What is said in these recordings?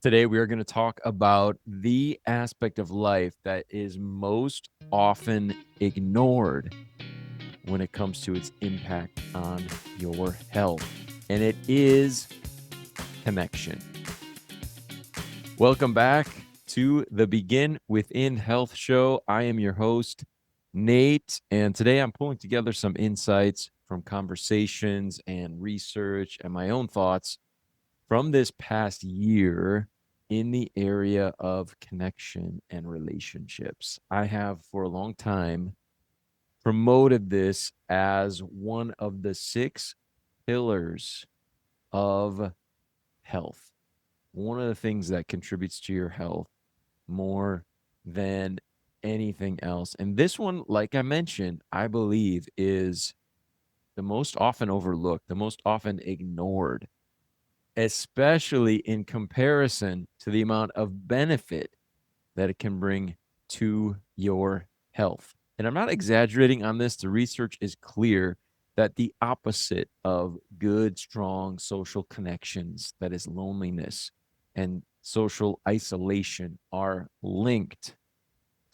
Today, we are going to talk about the aspect of life that is most often ignored when it comes to its impact on your health, and it is connection. Welcome back to the Begin Within Health Show. I am your host, Nate, and today I'm pulling together some insights from conversations and research and my own thoughts from this past year in the area of connection and relationships. I have for a long time promoted this as one of the 6 pillars of health. One of the things that contributes to your health more than anything else. And this one, like I mentioned, I believe is the most often overlooked, the most often ignored, especially in comparison to the amount of benefit that it can bring to your health. And I'm not exaggerating on this. The research is clear that the opposite of good, strong social connections, that is loneliness and social isolation, are linked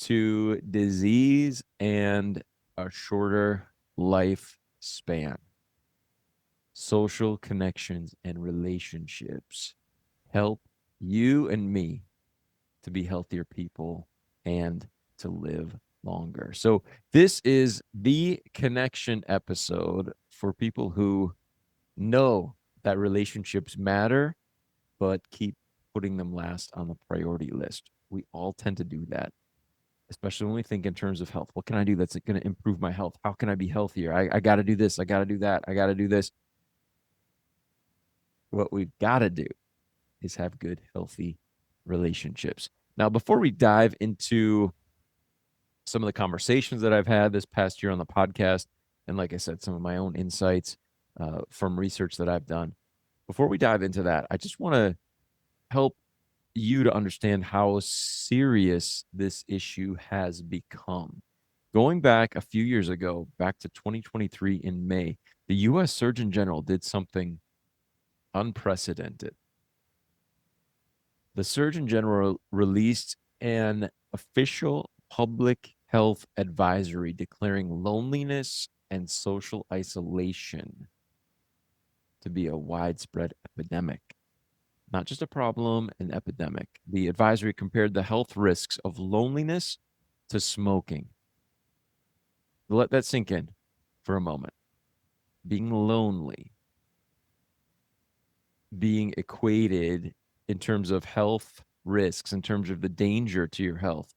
to disease and a shorter lifespan. Social connections and relationships help you and me to be healthier people and to live longer. So, this is the connection episode for people who know that relationships matter, but keep putting them last on the priority list. We all tend to do that, especially when we think in terms of health. What can I do that's going to improve my health? How can I be healthier? I got to do this. I got to do that. I got to do this. What we've got to do is have good, healthy relationships. Now, before we dive into some of the conversations that I've had this past year on the podcast, and like I said, some of my own insights from research that I've done, before we dive into that, I just want to help you to understand how serious this issue has become. Going back a few years ago, back to 2023 in May, the US Surgeon General did something unprecedented. The Surgeon General released an official public health advisory declaring loneliness and social isolation to be a widespread epidemic. Not just a problem, an epidemic. The advisory compared the health risks of loneliness to smoking. Let that sink in for a moment. Being lonely, being equated in terms of health risks, in terms of the danger to your health,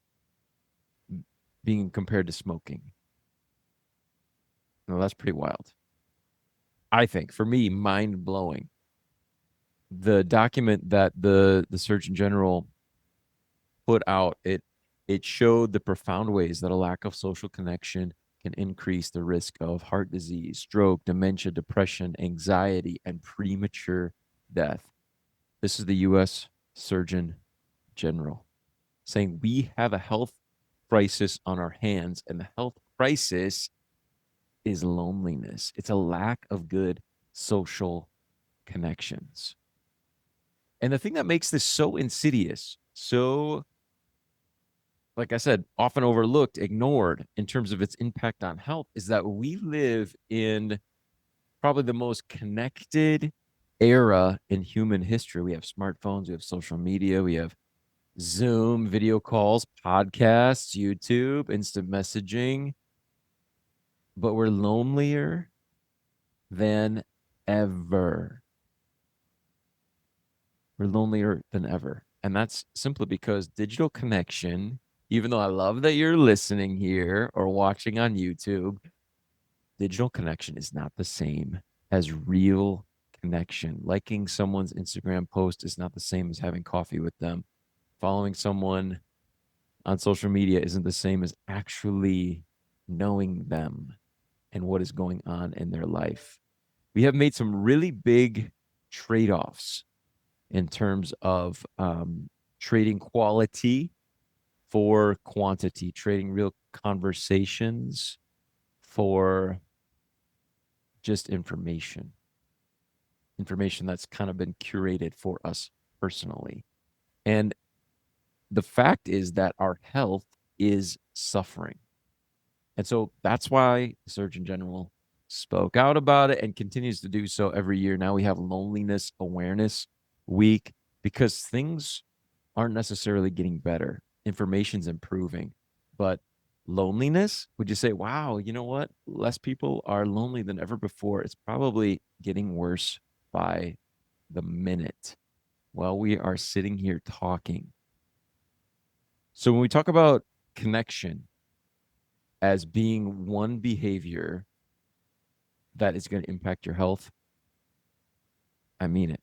being compared to smoking. No, that's pretty wild. I think for me, mind blowing. The document that the Surgeon General put out, it showed the profound ways that a lack of social connection can increase the risk of heart disease, stroke, dementia, depression, anxiety, and premature death. This is the U.S. Surgeon General saying we have a health crisis on our hands, and the health crisis is loneliness. It's a lack of good social connections. And the thing that makes this so insidious, so, like I said, often overlooked, ignored in terms of its impact on health, is that we live in probably the most connected era in human history. We have smartphones, we have social media, we have Zoom, video calls, podcasts, YouTube, instant messaging, but we're lonelier than ever. We're lonelier than ever. And that's simply because digital connection, even though I love that you're listening here or watching on YouTube, digital connection is not the same as real connection. Liking someone's Instagram post is not the same as having coffee with them. Following someone on social media isn't the same as actually knowing them and what is going on in their life. We have made some really big trade offs in terms of trading quality for quantity, trading real conversations for just information that's kind of been curated for us personally. And the fact is that our health is suffering. And so that's why the Surgeon General spoke out about it and continues to do so every year. Now we have Loneliness Awareness Week because things aren't necessarily getting better. Information's improving, but loneliness, would you say, wow, you know what? Less people are lonely than ever before. It's probably getting worse by the minute while we are sitting here talking. So when we talk about connection as being one behavior that is going to impact your health, I mean it.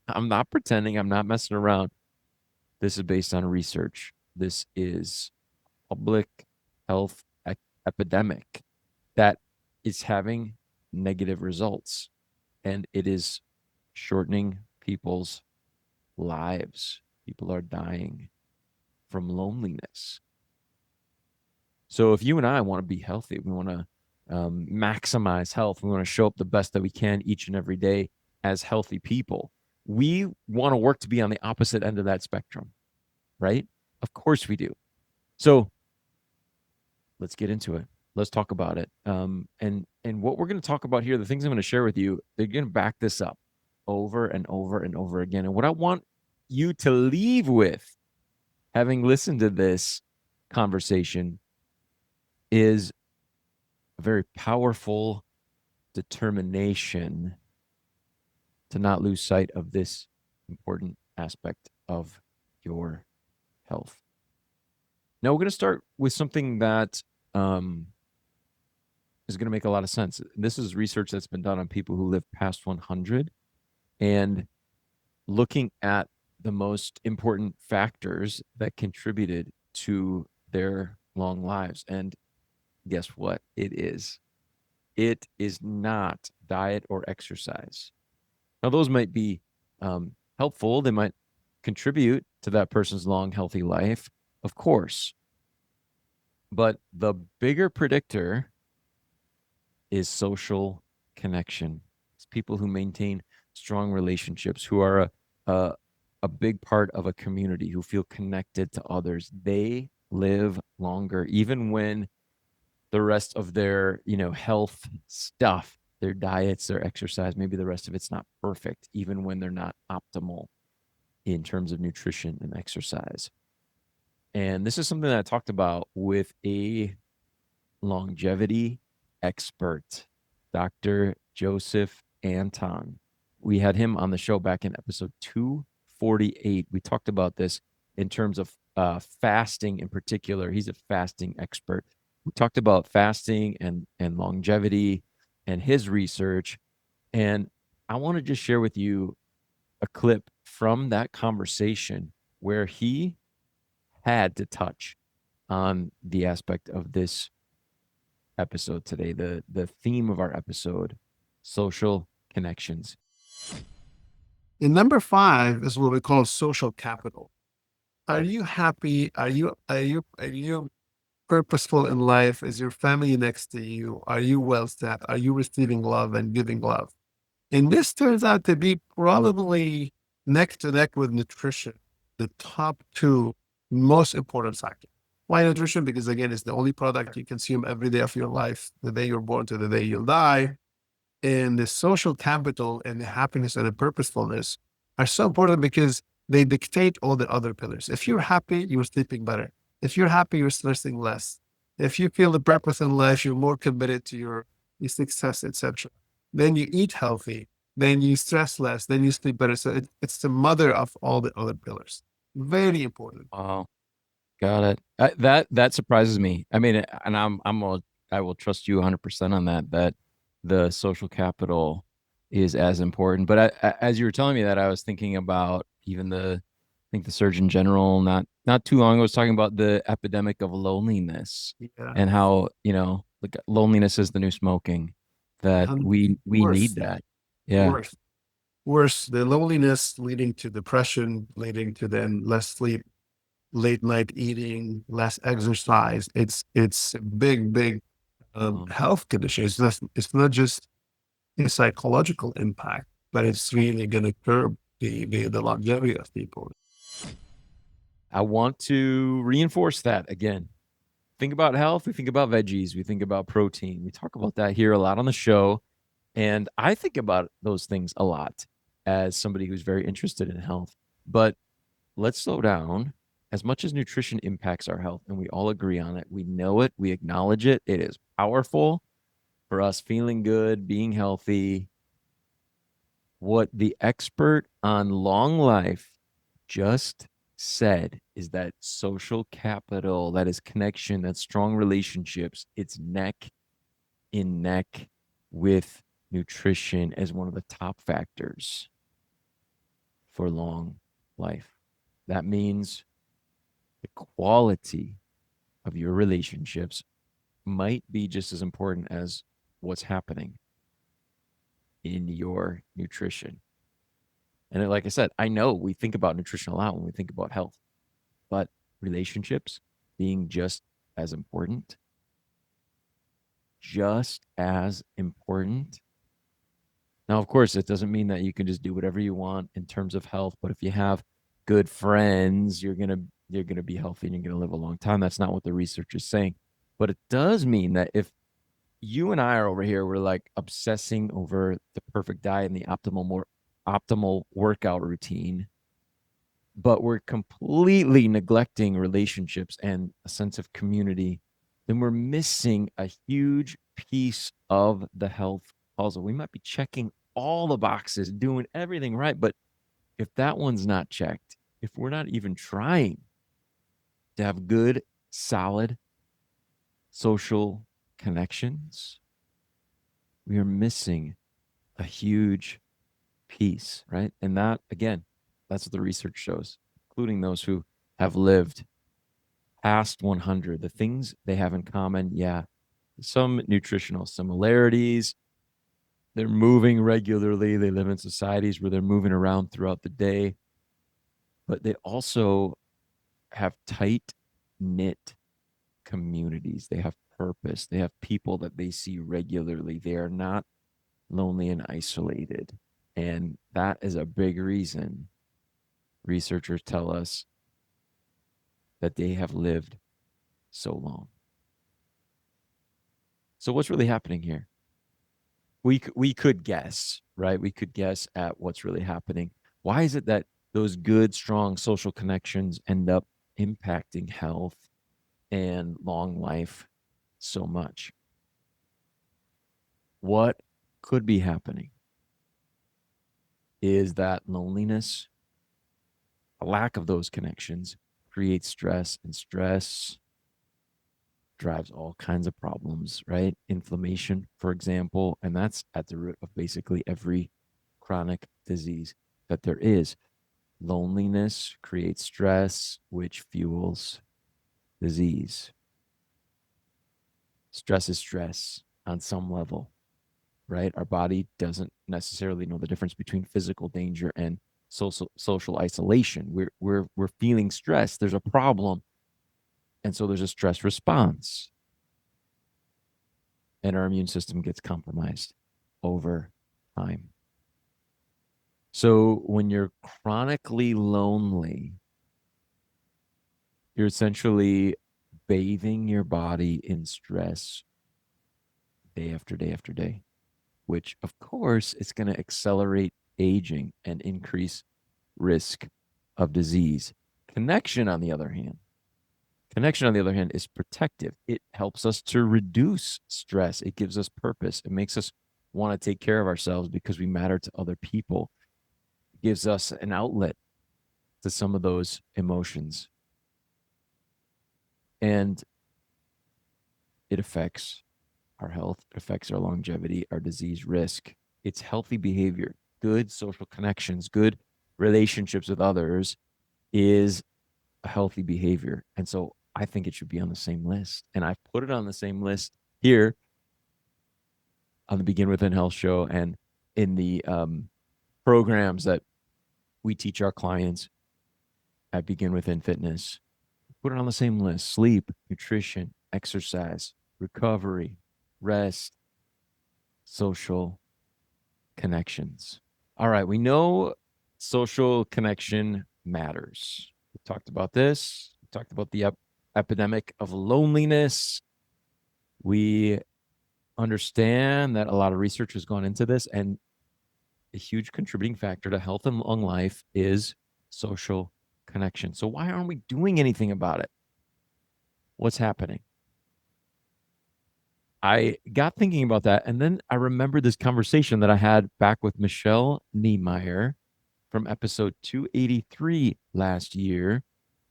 I'm not pretending, I'm not messing around. This is based on research. This is public health epidemic that is having negative results, and it is shortening people's lives. People are dying from loneliness. So if you and I want to be healthy, we want to maximize health, we want to show up the best that we can each and every day as healthy people, we want to work to be on the opposite end of that spectrum, right? Of course we do. So let's get into it. Let's talk about it. And what we're going to talk about here, the things I'm going to share with you, they're going to back this up over and over and over again. And what I want you to leave with, having listened to this conversation, is a very powerful determination to not lose sight of this important aspect of your health. Now, we're going to start with something that is going to make a lot of sense. This is research that's been done on people who live past 100 and looking at the most important factors that contributed to their long lives. And guess what? It is not diet or exercise. Now, those might be helpful. They might contribute to that person's long, healthy life, of course. But the bigger predictor is social connection. It's people who maintain strong relationships, who are a big part of a community, who feel connected to others. They live longer, even when the rest of their, health stuff, their diets, their exercise, maybe the rest of it's not perfect, even when they're not optimal in terms of nutrition and exercise. And this is something that I talked about with a longevity expert, Dr. Joseph Anton. We had him on the show back in episode 248. We talked about this in terms of fasting in particular. He's a fasting expert. We talked about fasting and longevity and his research. And I want to just share with you a clip from that conversation where he had to touch on the aspect of this episode today, the theme of our episode, social connections. And number 5 is what we call social capital. Are you happy? Are you purposeful in life? Is your family next to you? Are you well set? Are you receiving love and giving love? And this turns out to be probably neck to neck with nutrition, the top 2 most important factors. Why nutrition? Because again, it's the only product you consume every day of your life, the day you're born to the day you'll die. And the social capital and the happiness and the purposefulness are so important because they dictate all the other pillars. If you're happy, you're sleeping better. If you're happy, you're stressing less. If you feel the purpose in life, you're more committed to your success, etc. Then you eat healthy, then you stress less, then you sleep better. So it's the mother of all the other pillars. Very important. Wow. Got it. That surprises me. I mean, and I will trust you 100% on that. That the social capital is as important. But as you were telling me that, I was thinking about even I think the Surgeon General not too long ago was talking about the epidemic of loneliness Yeah. and how like loneliness is the new smoking. That And we need worse, that. Yeah. worse, worse. The loneliness leading to depression, leading to then less sleep, late night eating, less exercise. It's a big health condition. It's not just a psychological impact, but it's really going to curb the longevity of people. I want to reinforce that again. Think about health, we think about veggies, we think about protein. We talk about that here a lot on the show. And I think about those things a lot as somebody who's very interested in health. But let's slow down. As much as nutrition impacts our health, and we all agree on it, we know it, we acknowledge it, it is powerful for us feeling good, being healthy. What the expert on long life just said is that social capital, that is connection, that strong relationships, it's neck in neck with nutrition as one of the top factors for long life. That means the quality of your relationships might be just as important as what's happening in your nutrition. And like I said, I know we think about nutrition a lot when we think about health, but relationships being just as important, just as important. Now, of course, it doesn't mean that you can just do whatever you want in terms of health, but if you have good friends, you're gonna be healthy and you're gonna live a long time. That's not what the research is saying. But it does mean that if you and I are over here, we're like obsessing over the perfect diet and the optimal workout routine, but we're completely neglecting relationships and a sense of community, then we're missing a huge piece of the health puzzle. We might be checking all the boxes, doing everything right, but if that one's not checked, if we're not even trying to have good, solid social connections, we are missing a huge piece, right? And that, again, that's what the research shows, including those who have lived past 100. The things they have in common, yeah, some nutritional similarities. They're moving regularly. They live in societies where they're moving around throughout the day, but they also have tight knit communities. They have purpose. They have people that they see regularly. They are not lonely and isolated. And that is a big reason researchers tell us that they have lived so long. So, what's really happening here? We could guess, right? We could guess at what's really happening. Why is it that those good, strong social connections end up impacting health and long life so much? What could be happening is that loneliness, a lack of those connections, creates stress, and stress drives all kinds of problems, right? Inflammation, for example, and that's at the root of basically every chronic disease that there is. Loneliness creates stress, which fuels disease. Stress is stress on some level, right? Our body doesn't necessarily know the difference between physical danger and social isolation. We're feeling stress. There's a problem, and so there's a stress response, and our immune system gets compromised over time. So when you're chronically lonely, you're essentially bathing your body in stress day after day after day, which of course is going to accelerate aging and increase risk of disease. Connection, on the other hand, Connection, on the other hand, is protective. It helps us to reduce stress. It gives us purpose. It makes us want to take care of ourselves because we matter to other people. It gives us an outlet to some of those emotions. And it affects our health, it affects our longevity, our disease risk. It's healthy behavior, good social connections, good relationships with others is a healthy behavior. And so I think it should be on the same list. And I've put it on the same list here on the Begin Within Health show and in the programs that we teach our clients at Begin Within Fitness. Put it on the same list: sleep, nutrition, exercise, recovery, rest, social connections. All right, we know social connection matters. We talked about this. We talked about the epidemic of loneliness. We understand that a lot of research has gone into this, and a huge contributing factor to health and long life is social connection. So, why aren't we doing anything about it? What's happening? I got thinking about that, and then I remembered this conversation that I had back with Michelle Niemeyer from episode 283 last year,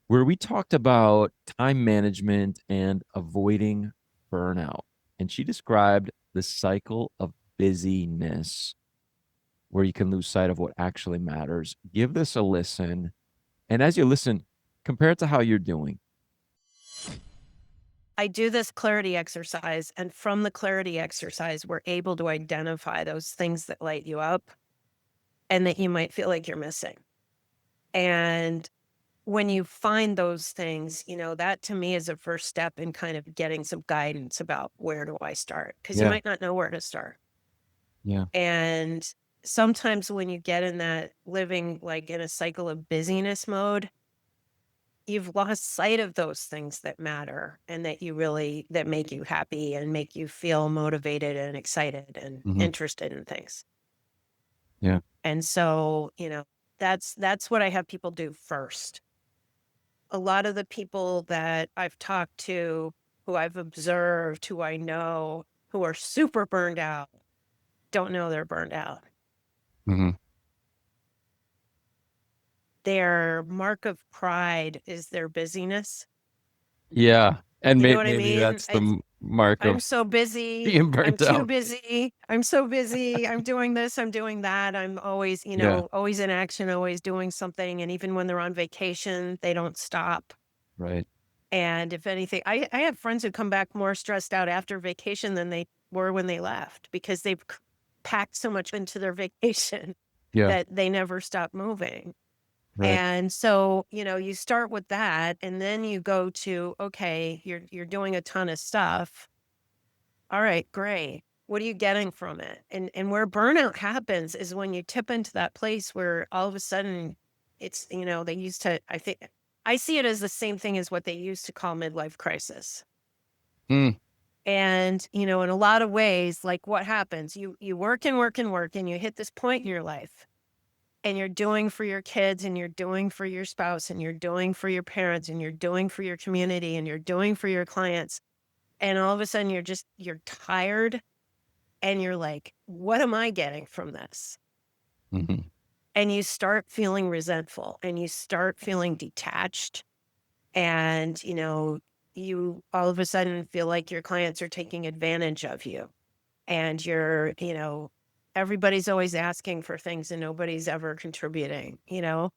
where we talked about time management and avoiding burnout. And she described the cycle of busyness where you can lose sight of what actually matters. Give this a listen. And as you listen, compare it to how you're doing. I do this clarity exercise, and from the clarity exercise, we're able to identify those things that light you up and that you might feel like you're missing. And when you find those things, that to me is a first step in kind of getting some guidance about where do I start? Because you Yeah. might not know where to start. Yeah. And sometimes when you get in that living like in a cycle of busyness mode, you've lost sight of those things that matter and that make you happy and make you feel motivated and excited and Hmm. interested in things. Yeah. And so, that's what I have people do first. A lot of the people that I've talked to, who I've observed, who I know, who are super burned out, don't know they're burned out. Hmm. Their mark of pride is their busyness. Yeah. And You know what I maybe mean? that's the mark I'm of so busy. being I'm burnt too out. busy. I'm so busy. I'm doing this. I'm doing that. I'm always, Yeah. always in action, always doing something. And even when they're on vacation, they don't stop. Right. And if anything, I have friends who come back more stressed out after vacation than they were when they left because they've packed so much into their vacation Yeah. that they never stop moving. Right. And so, you start with that and then you go to, okay, you're doing a ton of stuff. All right, great. What are you getting from it? And where burnout happens is when you tip into that place where all of a sudden it's, they used to, I see it as the same thing as what they used to call midlife crisis. Mm. And, in a lot of ways, like what happens, you work and work and work and you hit this point in your life and you're doing for your kids and you're doing for your spouse and you're doing for your parents and you're doing for your community and you're doing for your clients. And all of a sudden you're tired and you're like, what am I getting from this? Hmm. And you start feeling resentful and you start feeling detached. And, you all of a sudden feel like your clients are taking advantage of you. And everybody's always asking for things and nobody's ever contributing. Yeah.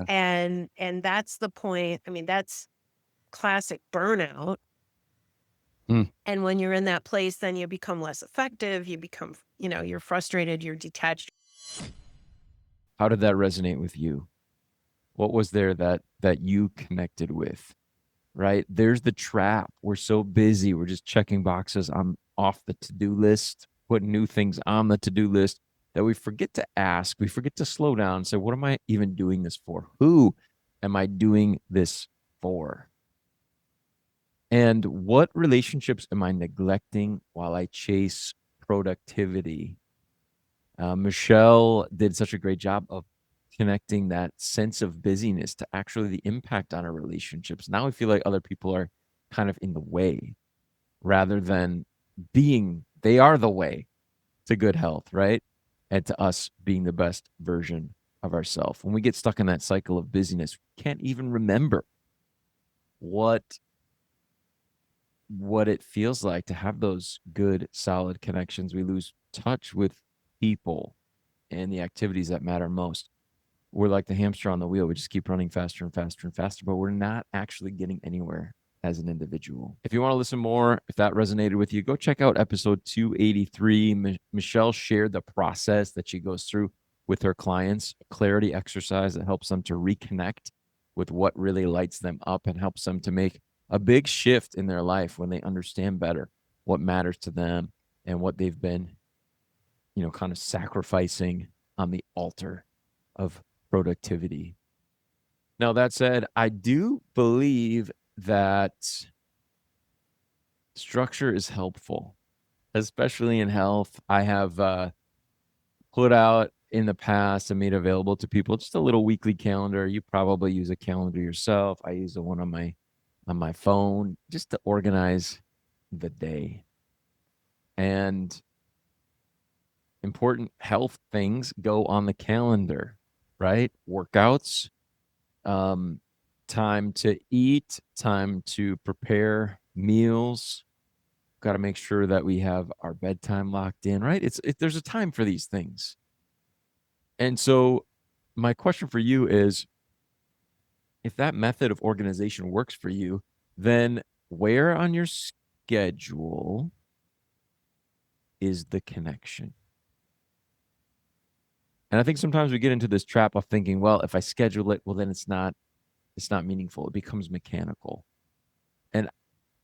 And that's the point. I mean, that's classic burnout. Mm. And when you're in that place, then you become less effective. You become, you're frustrated, you're detached. How did that resonate with you? What was there that you connected with? Right? There's the trap. We're so busy. We're just checking boxes on off the to-do list, putting new things on the to-do list that we forget to ask. We forget to slow down and say, what am I even doing this for? Who am I doing this for? And what relationships am I neglecting while I chase productivity? Michelle did such a great job of connecting that sense of busyness to actually the impact on our relationships. Now I feel like other people are kind of in the way rather than they are the way to good health, right? And to us being the best version of ourselves. When we get stuck in that cycle of busyness, we can't even remember what it feels like to have those good, solid connections. We lose touch with people and the activities that matter most. We're like the hamster on the wheel. We just keep running faster and faster and faster, but we're not actually getting anywhere as an individual. If you want to listen more, if that resonated with you, go check out episode 283. Michelle shared the process that she goes through with her clients, a clarity exercise that helps them to reconnect with what really lights them up and helps them to make a big shift in their life when they understand better what matters to them and what they've been, kind of sacrificing on the altar of productivity. Now, that said, I do believe that structure is helpful, especially in health. I have put out in the past and made available to people just a little weekly calendar. You probably use a calendar yourself. I use the one on my phone just to organize the day. And important health things go on the calendar, right? Workouts, um, time to eat, time to prepare meals. Got to make sure that we have our bedtime locked in, right? There's a time for these things. And so my question for you is, if that method of organization works for you, then where on your schedule is the connection? And I think sometimes we get into this trap of thinking, well, if I schedule it, well, then it's not meaningful. It becomes mechanical. And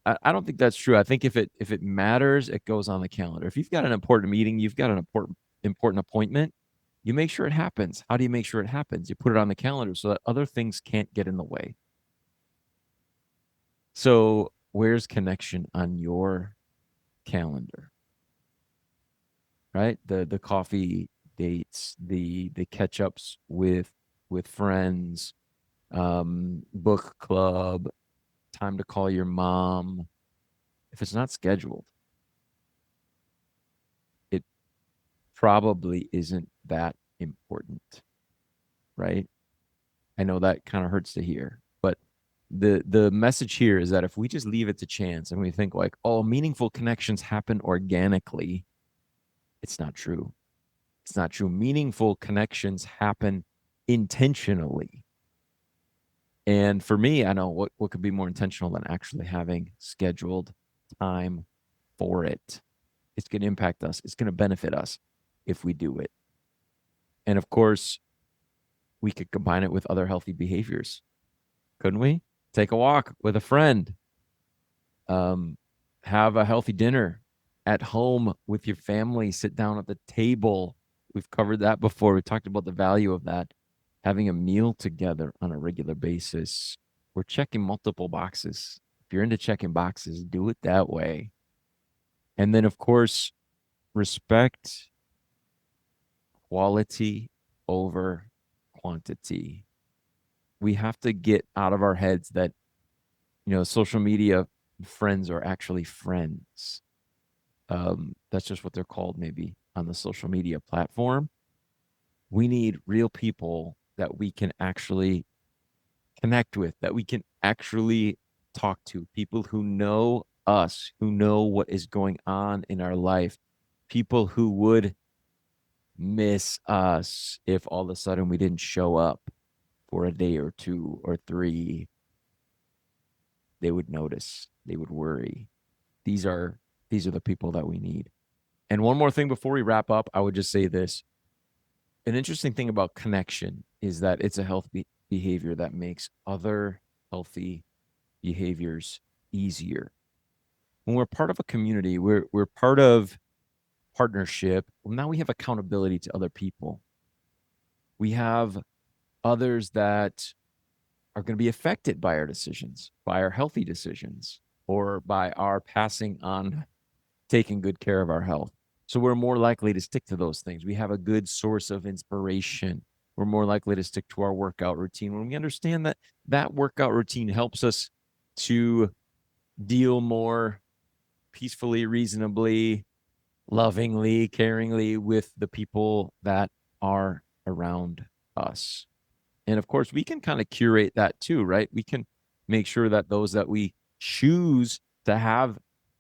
I don't think that's true. I think if it matters, it goes on the calendar. If you've got an important meeting, you've got an important appointment, you make sure it happens. How do you make sure it happens? You put it on the calendar so that other things can't get in the way. So where's connection on your calendar? Right? The coffee dates, the catch ups with friends, book club, time to call your mom. If it's not scheduled, it probably isn't that important, right? I know that kind of hurts to hear, but the message here is that if we just leave it to chance and we think like, oh, meaningful connections happen organically, it's not true. It's not true. Meaningful connections happen intentionally. And for me, I know what could be more intentional than actually having scheduled time for it. It's going to impact us. It's going to benefit us if we do it. And of course, we could combine it with other healthy behaviors, couldn't we? Take a walk with a friend, um, have a healthy dinner at home with your family, sit down at the table. We've covered that before. We talked about the value of that. Having a meal together on a regular basis. We're checking multiple boxes. If you're into checking boxes, do it that way. And then, of course, respect quality over quantity. We have to get out of our heads that, social media friends are actually friends. That's just what they're called, maybe on the social media platform. We need real people that we can actually connect with, that we can actually talk to, people who know us, who know what is going on in our life, people who would miss us if all of a sudden we didn't show up for a day or two or three. They would notice, they would worry. These are the people that we need. And one more thing before we wrap up, I would just say this. An interesting thing about connection is that it's a healthy behavior that makes other healthy behaviors easier. When we're part of a community, we're part of partnership. Well, now we have accountability to other people. We have others that are going to be affected by our decisions, by our healthy decisions, or by our passing on taking good care of our health. So we're more likely to stick to those things. We have a good source of inspiration. We're more likely to stick to our workout routine when we understand that that workout routine helps us to deal more peacefully, reasonably, lovingly, caringly with the people that are around us. And of course, we can kind of curate that too, right? We can make sure that those that we choose to have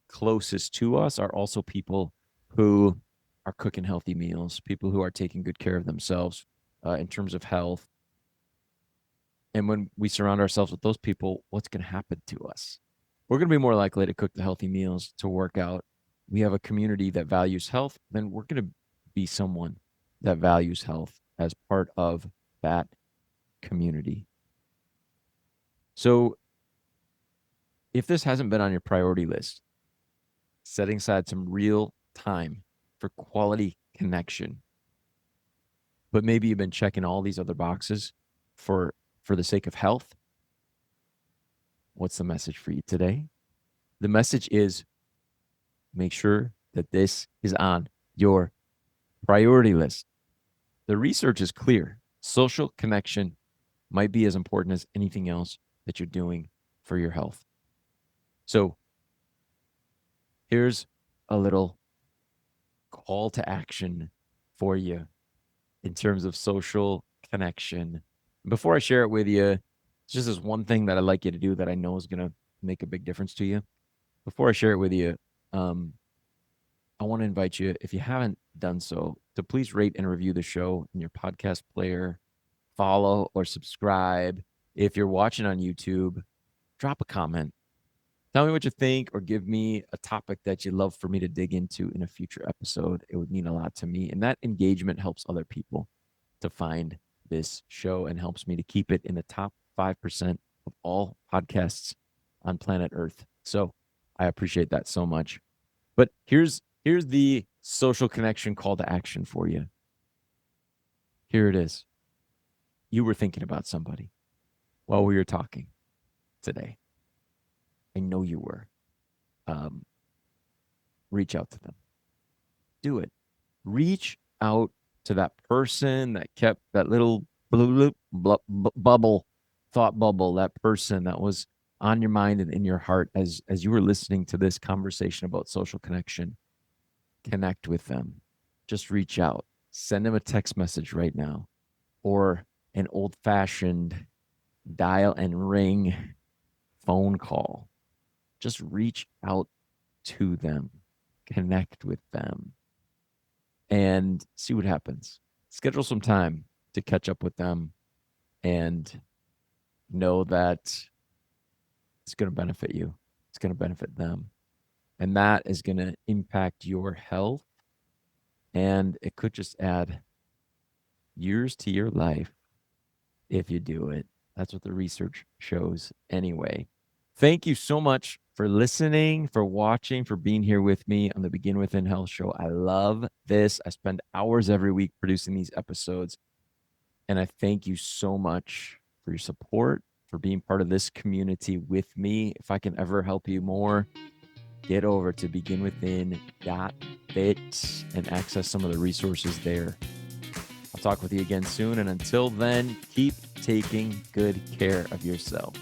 closest to us are also people who are cooking healthy meals, people who are taking good care of themselves in terms of health. And when we surround ourselves with those people, what's going to happen to us? We're going to be more likely to cook the healthy meals, to work out. We have a community that values health, then we're going to be someone that values health as part of that community. So if this hasn't been on your priority list, setting aside some real time for quality connection, but maybe you've been checking all these other boxes for for the sake of health, what's the message for you today? The message is make sure that this is on your priority list. The research is clear. Social connection might be as important as anything else that you're doing for your health. So here's a little call to action for you in terms of social connection. Before I share it with you, it's just this one thing that I'd like you to do that I know is going to make a big difference to you. Before I share it with you, I want to invite you, if you haven't done so, to please rate and review the show in your podcast player, follow or subscribe. If you're watching on YouTube, drop a comment. Tell me what you think, or give me a topic that you'd love for me to dig into in a future episode. It would mean a lot to me. And that engagement helps other people to find this show and helps me to keep it in the top 5% of all podcasts on planet Earth. So I appreciate that so much. But here's the social connection call to action for you. Here it is. You were thinking about somebody while we were talking today. I know you were. Reach out to them. Do it. Reach out to that person that kept that little bubble, thought bubble, that person that was on your mind and in your heart as you were listening to this conversation about social connection. Connect with them. Just reach out. Send them a text message right now, or an old-fashioned dial and ring phone call. Just reach out to them, connect with them, and see what happens. Schedule some time to catch up with them and know that it's going to benefit you. It's going to benefit them. And that is going to impact your health. And it could just add years to your life if you do it. That's what the research shows anyway. Thank you so much for listening, for watching, for being here with me on the Begin Within Health Show. I love this. I spend hours every week producing these episodes. And I thank you so much for your support, for being part of this community with me. If I can ever help you more, get over to beginwithin.fit and access some of the resources there. I'll talk with you again soon. And until then, keep taking good care of yourself.